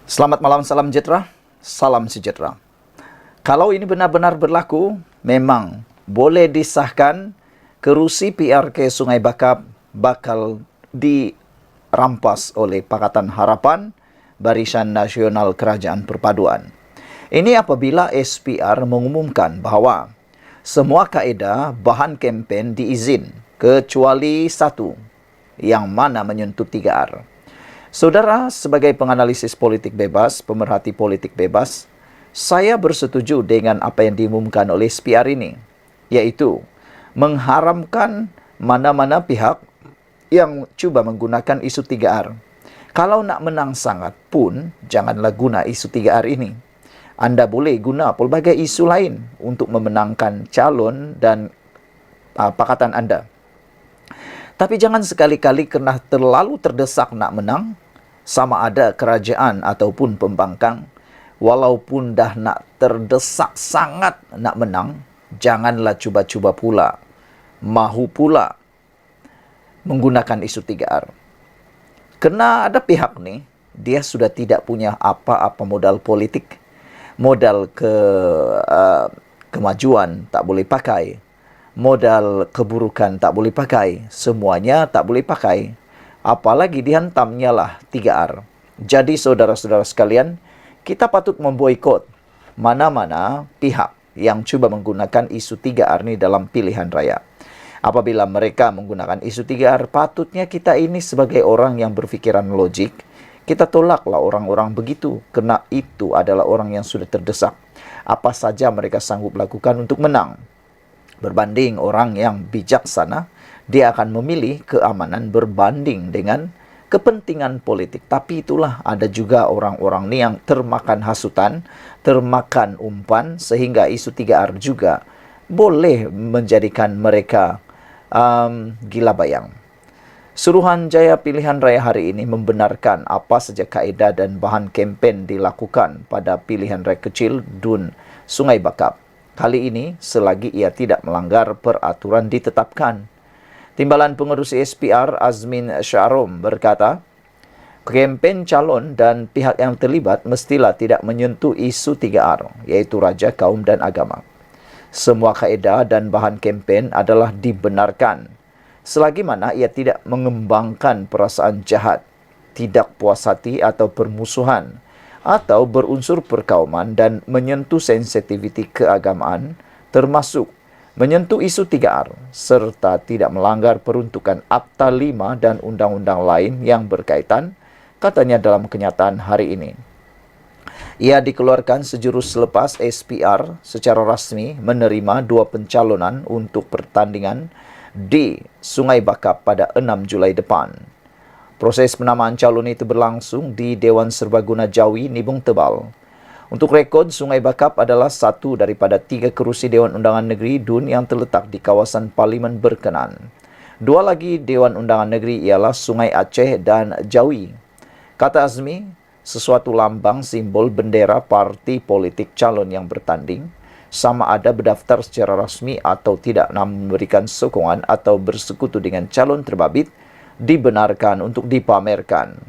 Selamat malam, salam sejahtera. Kalau ini benar-benar berlaku, memang boleh disahkan kerusi PRK Sungai Bakap bakal dirampas oleh Pakatan Harapan Barisan Nasional Kerajaan Perpaduan. Ini apabila SPR mengumumkan bahawa semua kaedah bahan kempen diizin kecuali satu, yang mana menyentuh 3R. Saudara, sebagai penganalisis politik bebas, pemerhati politik bebas, saya bersetuju dengan apa yang diumumkan oleh SPR ini, yaitu mengharamkan mana-mana pihak yang cuba menggunakan isu 3R. Kalau nak menang sangat pun, janganlah guna isu 3R ini. Anda boleh guna pelbagai isu lain untuk memenangkan calon dan pakatan anda. Tapi jangan sekali-kali kerana terlalu terdesak nak menang, sama ada kerajaan ataupun pembangkang, walaupun dah nak terdesak sangat nak menang, janganlah cuba-cuba pula, mahu pula menggunakan isu 3R. Kerana ada pihak ni, dia sudah tidak punya apa-apa modal politik, modal kemajuan tak boleh pakai, modal keburukan tak boleh pakai, semuanya tak boleh pakai. Apalagi dihantamnya lah 3R. Jadi saudara-saudara sekalian, kita patut memboikot mana-mana pihak yang cuba menggunakan isu 3R ni dalam pilihan raya. Apabila mereka menggunakan isu 3R, patutnya kita ini sebagai orang yang berfikiran logik, kita tolaklah orang-orang begitu, kerana itu adalah orang yang sudah terdesak. Apa saja mereka sanggup lakukan untuk menang. Berbanding orang yang bijaksana, dia akan memilih keamanan berbanding dengan kepentingan politik. Tapi itulah, ada juga orang-orang ni yang termakan hasutan, termakan umpan, sehingga isu 3R juga boleh menjadikan mereka gila bayang. Suruhanjaya Pilihan Raya hari ini membenarkan apa saja kaedah dan bahan kempen dilakukan pada pilihan raya kecil DUN Sungai Bakap. Kali ini selagi ia tidak melanggar peraturan ditetapkan. Timbalan Pengerusi SPR Azmin Syarom berkata, kempen calon dan pihak yang terlibat mestilah tidak menyentuh isu 3R, iaitu raja, kaum dan agama. Semua kaedah dan bahan kempen adalah dibenarkan, selagi mana ia tidak mengembangkan perasaan jahat, tidak puas hati atau permusuhan, atau berunsur perkauman dan menyentuh sensitiviti keagamaan, termasuk menyentuh isu 3R, serta tidak melanggar peruntukan Akta 5 dan undang-undang lain yang berkaitan, katanya dalam kenyataan hari ini. Ia dikeluarkan sejurus selepas SPR secara rasmi menerima 2 pencalonan untuk pertandingan di Sungai Bakap pada 6 Julai depan. Proses penamaan calon itu berlangsung di Dewan Serbaguna Jawi, Nibung Tebal. Untuk rekod, Sungai Bakap adalah satu daripada 3 kerusi Dewan Undangan Negeri DUN yang terletak di kawasan Parlimen berkenan. 2 lagi Dewan Undangan Negeri ialah Sungai Aceh dan Jawi. Kata Azmi, sesuatu lambang simbol bendera parti politik calon yang bertanding, sama ada berdaftar secara rasmi atau tidak, namun memberikan sokongan atau bersekutu dengan calon terbabit, dibenarkan untuk dipamerkan.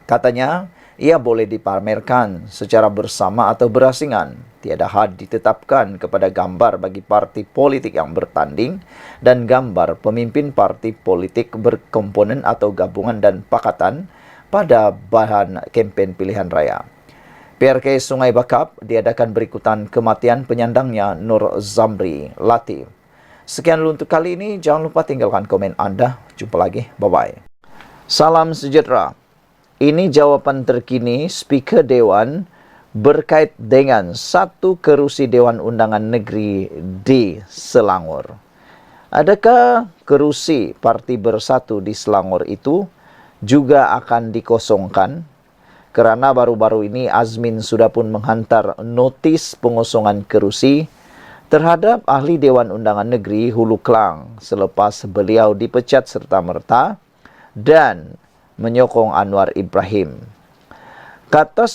Katanya, ia boleh dipamerkan secara bersama atau berasingan. Tiada had ditetapkan kepada gambar bagi parti politik yang bertanding dan gambar pemimpin parti politik berkomponen atau gabungan dan pakatan pada bahan kempen pilihan raya. PRK Sungai Bakap diadakan berikutan kematian penyandangnya Nur Zamri Latif. Sekian dulu untuk kali ini. Jangan lupa tinggalkan komen anda. Jumpa lagi. Bye-bye. Salam sejahtera. Ini jawapan terkini Speaker Dewan berkait dengan 1 kerusi Dewan Undangan Negeri di Selangor. Adakah kerusi Parti Bersatu di Selangor itu juga akan dikosongkan? Kerana baru-baru ini Azmin sudah pun menghantar notis pengosongan kerusi terhadap ahli Dewan Undangan Negeri Hulu Klang selepas beliau dipecat serta-merta dan menyokong Anwar Ibrahim. Kata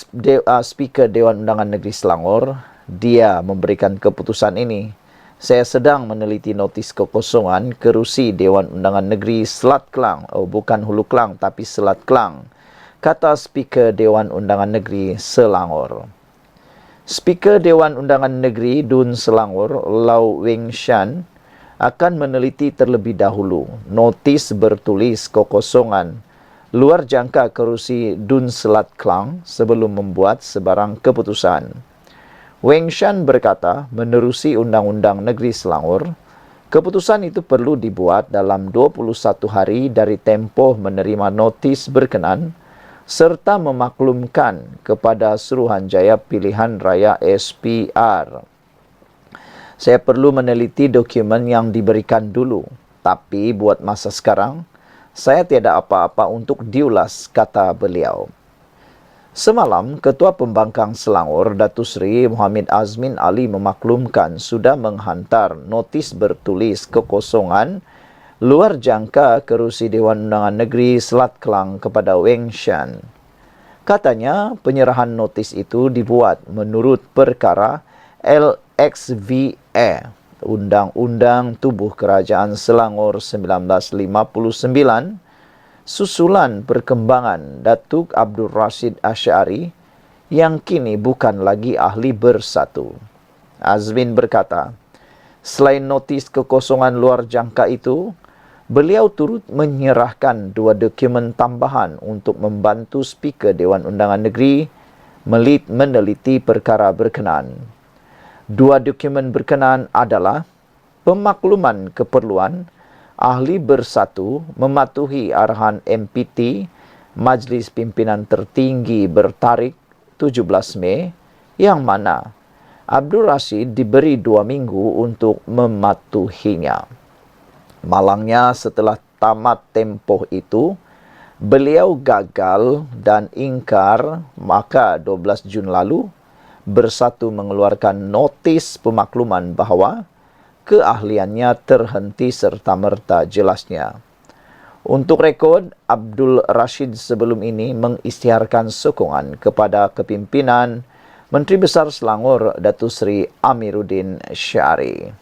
Speaker Dewan Undangan Negeri Selangor, dia memberikan keputusan ini. Saya sedang meneliti notis kekosongan kerusi Dewan Undangan Negeri Selat Klang, bukan Hulu Klang tapi Selat Klang, kata Speaker Dewan Undangan Negeri Selangor. Speaker Dewan Undangan Negeri Dun Selangor, Lau Weng Shan, akan meneliti terlebih dahulu notis bertulis kekosongan luar jangka kerusi Dun Selat Klang sebelum membuat sebarang keputusan. Weng Shan berkata, menerusi Undang-Undang Negeri Selangor, keputusan itu perlu dibuat dalam 21 hari dari tempoh menerima notis berkenan serta memaklumkan kepada Suruhanjaya Pilihan Raya SPR. Saya perlu meneliti dokumen yang diberikan dulu, tapi buat masa sekarang, saya tiada apa-apa untuk diulas, kata beliau. Semalam, Ketua Pembangkang Selangor, Datuk Seri Muhammad Azmin Ali memaklumkan sudah menghantar notis bertulis kekosongan luar jangka kerusi Dewan Undangan Negeri Selat Kelang kepada Weng Shan. Katanya, penyerahan notis itu dibuat menurut perkara LXVA, Undang-Undang Tubuh Kerajaan Selangor 1959, susulan perkembangan Datuk Abdul Rashid Asy'ari yang kini bukan lagi ahli bersatu. Azmin berkata, selain notis kekosongan luar jangka itu, beliau turut menyerahkan 2 dokumen tambahan untuk membantu Speaker Dewan Undangan Negeri meneliti perkara berkenaan. 2 dokumen berkenaan adalah pemakluman keperluan ahli bersatu mematuhi arahan MPT Majlis Pimpinan Tertinggi bertarikh 17 Mei yang mana Abdul Rashid diberi 2 minggu untuk mematuhinya. Malangnya setelah tamat tempoh itu, beliau gagal dan ingkar, maka 12 Jun lalu, Bersatu mengeluarkan notis pemakluman bahawa keahliannya terhenti serta-merta jelasnya. Untuk rekod, Abdul Rashid sebelum ini mengisytiharkan sokongan kepada kepimpinan Menteri Besar Selangor, Datuk Seri Amiruddin Syari.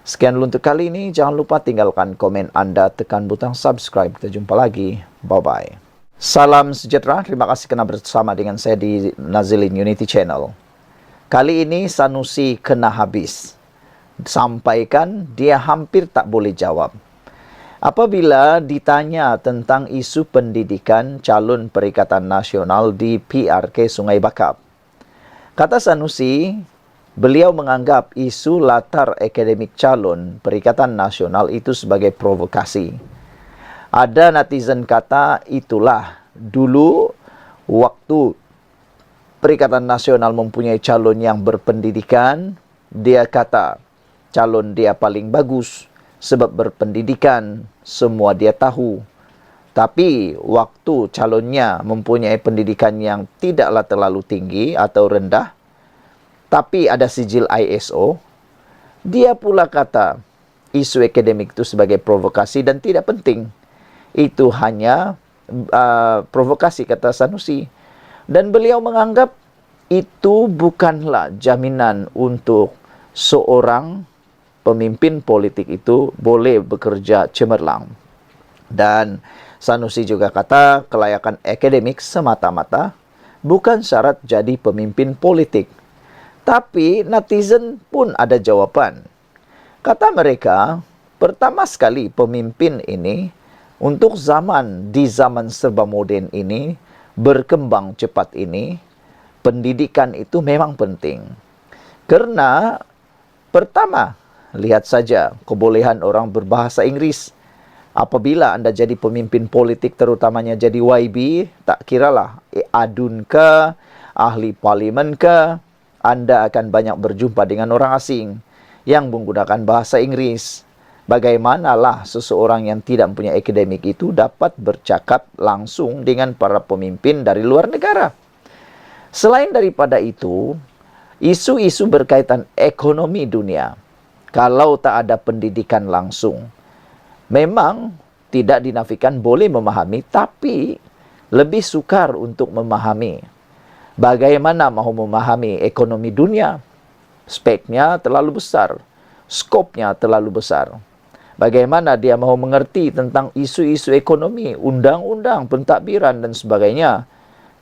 Sekian dulu untuk kali ini. Jangan lupa tinggalkan komen anda, tekan butang subscribe. Kita jumpa lagi. Bye-bye. Salam sejahtera. Terima kasih kerana bersama dengan saya di Nazilin Unity Channel. Kali ini Sanusi kena habis. Sampaikan dia hampir tak boleh jawab. Apabila ditanya tentang isu pendidikan calon Perikatan Nasional di PRK Sungai Bakap. Kata Sanusi, beliau menganggap isu latar akademik calon Perikatan Nasional itu sebagai provokasi. Ada netizen kata itulah dulu waktu Perikatan Nasional mempunyai calon yang berpendidikan, dia kata calon dia paling bagus sebab berpendidikan, semua dia tahu. Tapi waktu calonnya mempunyai pendidikan yang tidaklah terlalu tinggi atau rendah, tapi ada sijil ISO, dia pula kata isu akademik itu sebagai provokasi dan tidak penting. Itu hanya provokasi, kata Sanusi. Dan beliau menganggap itu bukanlah jaminan untuk seorang pemimpin politik itu boleh bekerja cemerlang. Dan Sanusi juga kata kelayakan akademik semata-mata bukan syarat jadi pemimpin politik. Tapi netizen pun ada jawapan. Kata mereka, pertama sekali pemimpin ini untuk di zaman serba moden ini, berkembang cepat ini, pendidikan itu memang penting. Karena pertama, lihat saja kebolehan orang berbahasa Inggris. Apabila anda jadi pemimpin politik, terutamanya jadi YB, tak kiralah adun ke, ahli parlimen ke, anda akan banyak berjumpa dengan orang asing yang menggunakan bahasa Inggris. Bagaimanalah seseorang yang tidak punya akademik itu dapat bercakap langsung dengan para pemimpin dari luar negara? Selain daripada itu, isu-isu berkaitan ekonomi dunia, kalau tak ada pendidikan langsung, memang tidak dinafikan boleh memahami, tapi lebih sukar untuk memahami. Bagaimana mahu memahami ekonomi dunia? Speknya terlalu besar, skopnya terlalu besar. Bagaimana dia mau mengerti tentang isu-isu ekonomi, undang-undang, pentadbiran dan sebagainya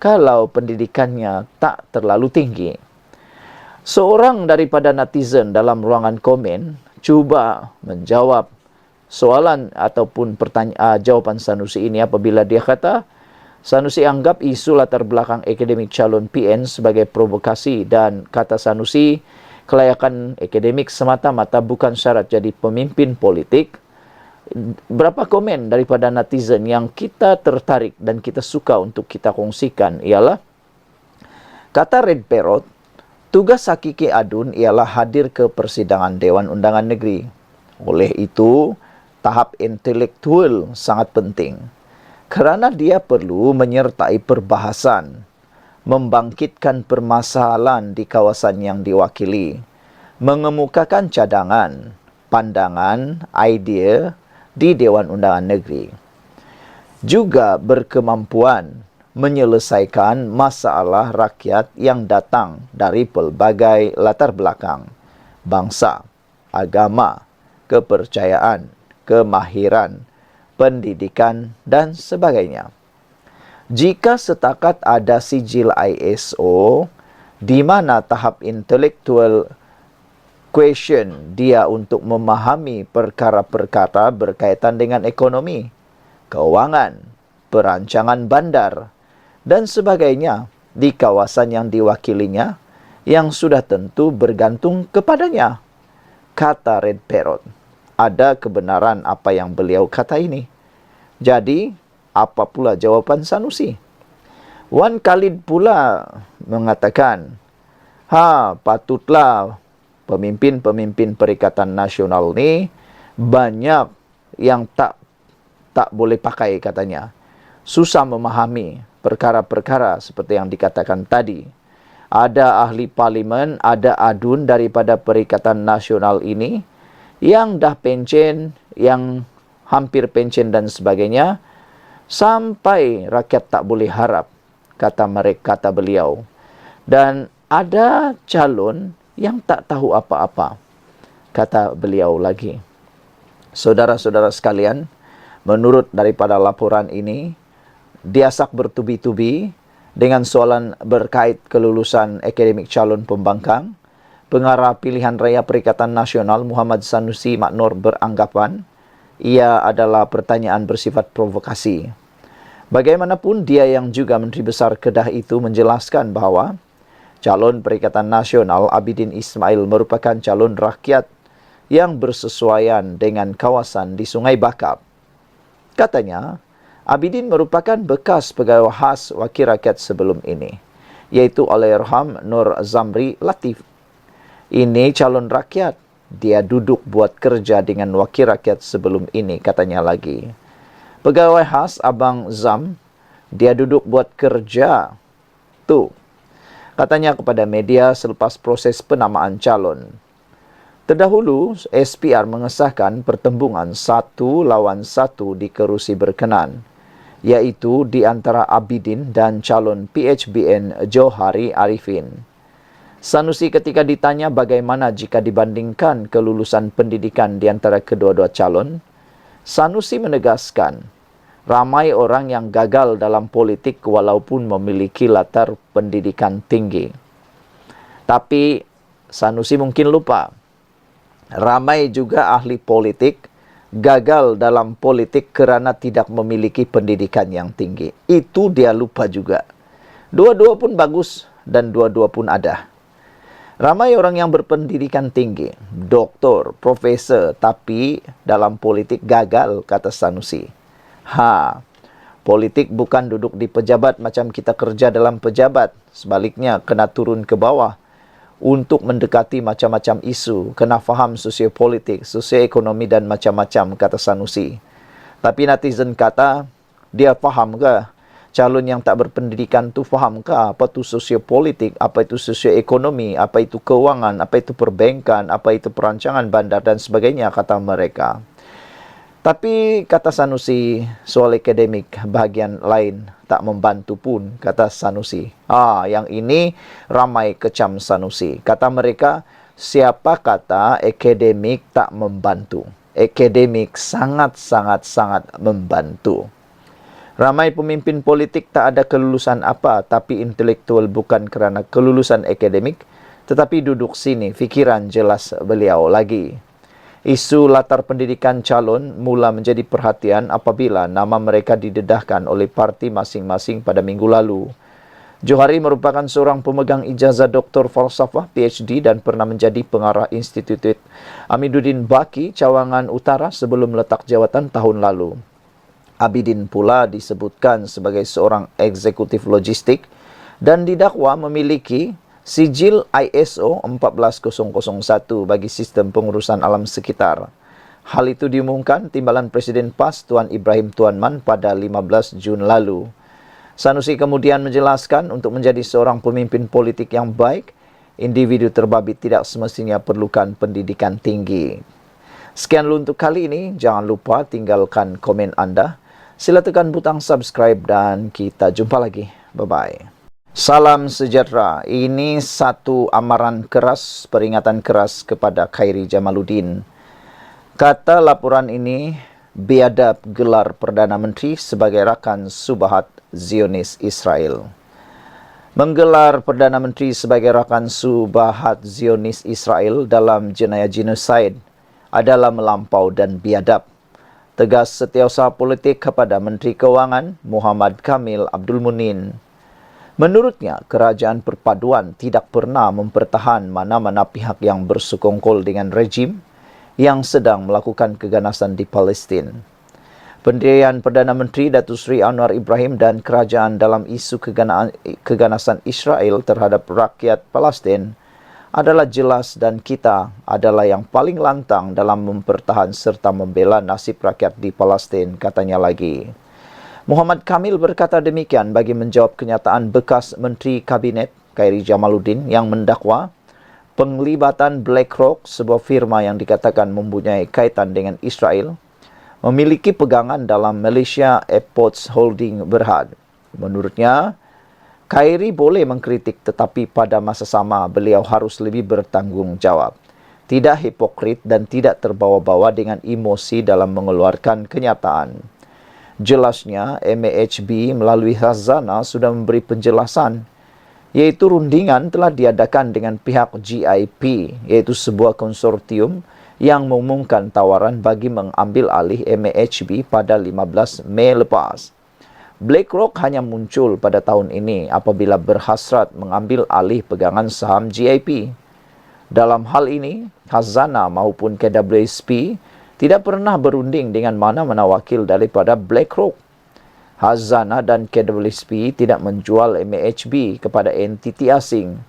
kalau pendidikannya tak terlalu tinggi? Seorang daripada netizen dalam ruangan komen cuba menjawab soalan ataupun jawaban Sanusi ini apabila dia kata, Sanusi anggap isu latar belakang akademik calon PN sebagai provokasi dan kata Sanusi, kelayakan akademik semata-mata bukan syarat jadi pemimpin politik. Berapa komen daripada netizen yang kita tertarik dan kita suka untuk kita kongsikan ialah, kata Red Parrot, tugas hakiki Adun ialah hadir ke persidangan Dewan Undangan Negeri. Oleh itu, tahap intelektual sangat penting. Kerana dia perlu menyertai perbahasan, membangkitkan permasalahan di kawasan yang diwakili, mengemukakan cadangan, pandangan, idea di Dewan Undangan Negeri. Juga berkemampuan menyelesaikan masalah rakyat yang datang dari pelbagai latar belakang, bangsa, agama, kepercayaan, kemahiran, pendidikan dan sebagainya. Jika setakat ada sijil ISO di mana tahap intellectual question dia untuk memahami perkara-perkara berkaitan dengan ekonomi, keuangan, perancangan bandar dan sebagainya di kawasan yang diwakilinya yang sudah tentu bergantung kepadanya. Kata Red Parrot, ada kebenaran apa yang beliau kata ini. Jadi, apa pula jawaban Sanusi? Wan Khalid pula mengatakan, patutlah pemimpin-pemimpin Perikatan Nasional ni banyak yang tak boleh pakai katanya. Susah memahami perkara-perkara seperti yang dikatakan tadi. Ada ahli parlimen, ada adun daripada Perikatan Nasional ini yang dah pencen, yang hampir pencen dan sebagainya, sampai rakyat tak boleh harap, kata beliau. Dan ada calon yang tak tahu apa-apa, kata beliau lagi. Saudara-saudara sekalian, menurut daripada laporan ini, diasak bertubi-tubi dengan soalan berkait kelulusan akademik calon pembangkang. Pengarah Pilihan Raya Perikatan Nasional Muhammad Sanusi Maknor beranggapan ia adalah pertanyaan bersifat provokasi. Bagaimanapun, dia yang juga Menteri Besar Kedah itu menjelaskan bahawa calon Perikatan Nasional Abidin Ismail merupakan calon rakyat yang bersesuaian dengan kawasan di Sungai Bakap. Katanya, Abidin merupakan bekas pegawai khas Wakil Rakyat sebelum ini, iaitu Allahyarham Nur Zamri Latif. Ini calon rakyat. Dia duduk buat kerja dengan wakil rakyat sebelum ini, katanya lagi. Pegawai khas Abang Zam, dia duduk buat kerja. Tu, katanya kepada media selepas proses penamaan calon. Terdahulu, SPR mengesahkan pertembungan 1 lawan 1 di kerusi berkenan, iaitu di antara Abidin dan calon PHBN Johari Arifin. Sanusi ketika ditanya bagaimana jika dibandingkan kelulusan pendidikan di antara kedua-dua calon, Sanusi menegaskan, ramai orang yang gagal dalam politik walaupun memiliki latar pendidikan tinggi. Tapi Sanusi mungkin lupa, ramai juga ahli politik gagal dalam politik kerana tidak memiliki pendidikan yang tinggi. Itu dia lupa juga. Dua-dua pun bagus dan dua-dua pun ada. Ramai orang yang berpendidikan tinggi, doktor, profesor, tapi dalam politik gagal, kata Sanusi. Politik bukan duduk di pejabat macam kita kerja dalam pejabat. Sebaliknya, kena turun ke bawah untuk mendekati macam-macam isu. Kena faham sosiopolitik, sosioekonomi dan macam-macam, kata Sanusi. Tapi netizen kata, dia faham ke? Calon yang tak berpendidikan tu fahamkah apa itu sosiopolitik, apa itu sosioekonomi, apa itu keuangan, apa itu perbankan, apa itu perancangan bandar dan sebagainya, kata mereka. Tapi kata Sanusi, soal akademik bahagian lain tak membantu pun, kata Sanusi. Yang ini ramai kecam Sanusi. Kata mereka, siapa kata akademik tak membantu? akademik sangat membantu. Ramai pemimpin politik tak ada kelulusan apa, tapi intelektual bukan kerana kelulusan akademik, tetapi duduk sini, fikiran jelas beliau lagi. Isu latar pendidikan calon mula menjadi perhatian apabila nama mereka didedahkan oleh parti masing-masing pada minggu lalu. Johari merupakan seorang pemegang ijazah Doktor Falsafah PhD dan pernah menjadi pengarah Institut Amiduddin Baki, Cawangan Utara sebelum letak jawatan tahun lalu. Abidin pula disebutkan sebagai seorang eksekutif logistik dan didakwa memiliki sijil ISO 14001 bagi sistem pengurusan alam sekitar. Hal itu diumumkan Timbalan Presiden PAS Tuan Ibrahim Tuan Man pada 15 Jun lalu. Sanusi kemudian menjelaskan untuk menjadi seorang pemimpin politik yang baik, individu terbabit tidak semestinya perlukan pendidikan tinggi. Sekian dulu untuk kali ini. Jangan lupa tinggalkan komen anda. Sila tekan butang subscribe dan kita jumpa lagi. Bye-bye. Salam sejahtera. Ini satu amaran keras, peringatan keras kepada Khairi Jamaluddin. Kata laporan ini, biadab gelar Perdana Menteri sebagai rakan Subahat Zionis Israel. Menggelar Perdana Menteri sebagai rakan Subahat Zionis Israel dalam jenayah genosid adalah melampau dan biadab. Tegas setiausaha politik kepada Menteri Keuangan Muhammad Kamil Abdul Munin. Menurutnya, kerajaan perpaduan tidak pernah mempertahan mana-mana pihak yang bersekongkol dengan rejim yang sedang melakukan keganasan di Palestin. Pendirian Perdana Menteri Datuk Seri Anwar Ibrahim dan kerajaan dalam isu keganasan Israel terhadap rakyat Palestin adalah jelas dan kita adalah yang paling lantang dalam mempertahan serta membela nasib rakyat di Palestin, katanya lagi. Muhammad Kamil berkata demikian bagi menjawab kenyataan bekas Menteri Kabinet Khairi Jamaluddin yang mendakwa penglibatan BlackRock, sebuah firma yang dikatakan mempunyai kaitan dengan Israel, memiliki pegangan dalam Malaysia Airports Holding Berhad. Menurutnya, Khairi boleh mengkritik tetapi pada masa sama beliau harus lebih bertanggungjawab. Tidak hipokrit dan tidak terbawa-bawa dengan emosi dalam mengeluarkan kenyataan. Jelasnya, MAHB melalui Khazanah sudah memberi penjelasan, yaitu rundingan telah diadakan dengan pihak GIP, yaitu sebuah konsortium yang mengumumkan tawaran bagi mengambil alih MAHB pada 15 Mei lepas. BlackRock hanya muncul pada tahun ini apabila berhasrat mengambil alih pegangan saham GIP. Dalam hal ini, Khazanah maupun KWSP tidak pernah berunding dengan mana-mana wakil daripada BlackRock. Khazanah dan KWSP tidak menjual MAHB kepada entiti asing.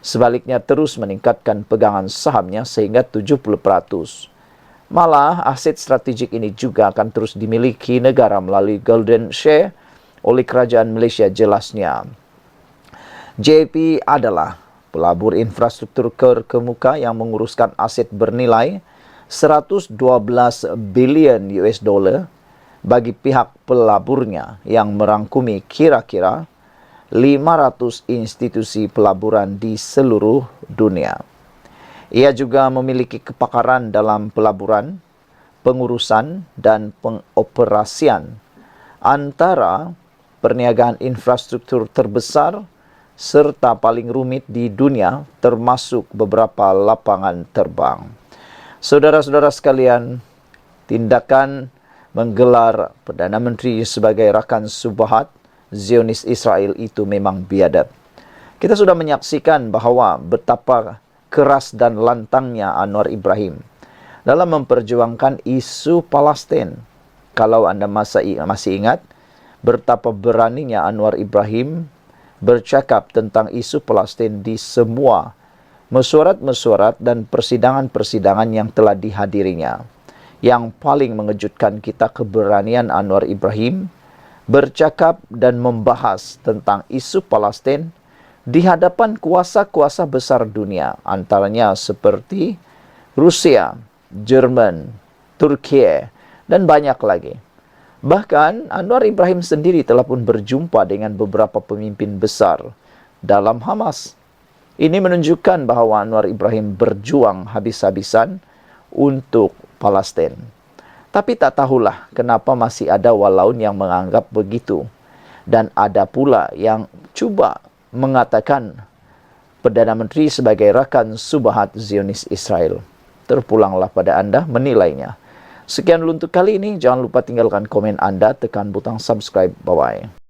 Sebaliknya terus meningkatkan pegangan sahamnya sehingga 70%. Malah, aset strategik ini juga akan terus dimiliki negara melalui golden share oleh kerajaan Malaysia, jelasnya. JP adalah pelabur infrastruktur terkemuka yang menguruskan aset bernilai 112 bilion US dollar bagi pihak pelaburnya yang merangkumi kira-kira 500 institusi pelaburan di seluruh dunia. Ia juga memiliki kepakaran dalam pelaburan, pengurusan dan pengoperasian antara perniagaan infrastruktur terbesar serta paling rumit di dunia, termasuk beberapa lapangan terbang. Saudara-saudara sekalian, tindakan menggelar Perdana Menteri sebagai rakan Subahat Zionis Israel itu memang biadab. Kita sudah menyaksikan bahawa betapa keras dan lantangnya Anwar Ibrahim dalam memperjuangkan isu Palestin. Kalau anda masih ingat, betapa beraninya Anwar Ibrahim bercakap tentang isu Palestin di semua mesyuarat-mesyuarat dan persidangan-persidangan yang telah dihadirinya. Yang paling mengejutkan kita keberanian Anwar Ibrahim bercakap dan membahas tentang isu Palestin di hadapan kuasa-kuasa besar dunia, antaranya seperti Rusia, Jerman, Turki, dan banyak lagi. Bahkan Anwar Ibrahim sendiri telah pun berjumpa dengan beberapa pemimpin besar dalam Hamas. Ini menunjukkan bahawa Anwar Ibrahim berjuang habis-habisan untuk Palestin. Tapi tak tahulah kenapa masih ada walaun yang menganggap begitu. Dan ada pula yang cuba mengatakan Perdana Menteri sebagai rakan Subahat Zionis Israel. Terpulanglah pada anda menilainya. Sekian dulu untuk kali ini. Jangan lupa tinggalkan komen anda, tekan butang subscribe. Bye-bye.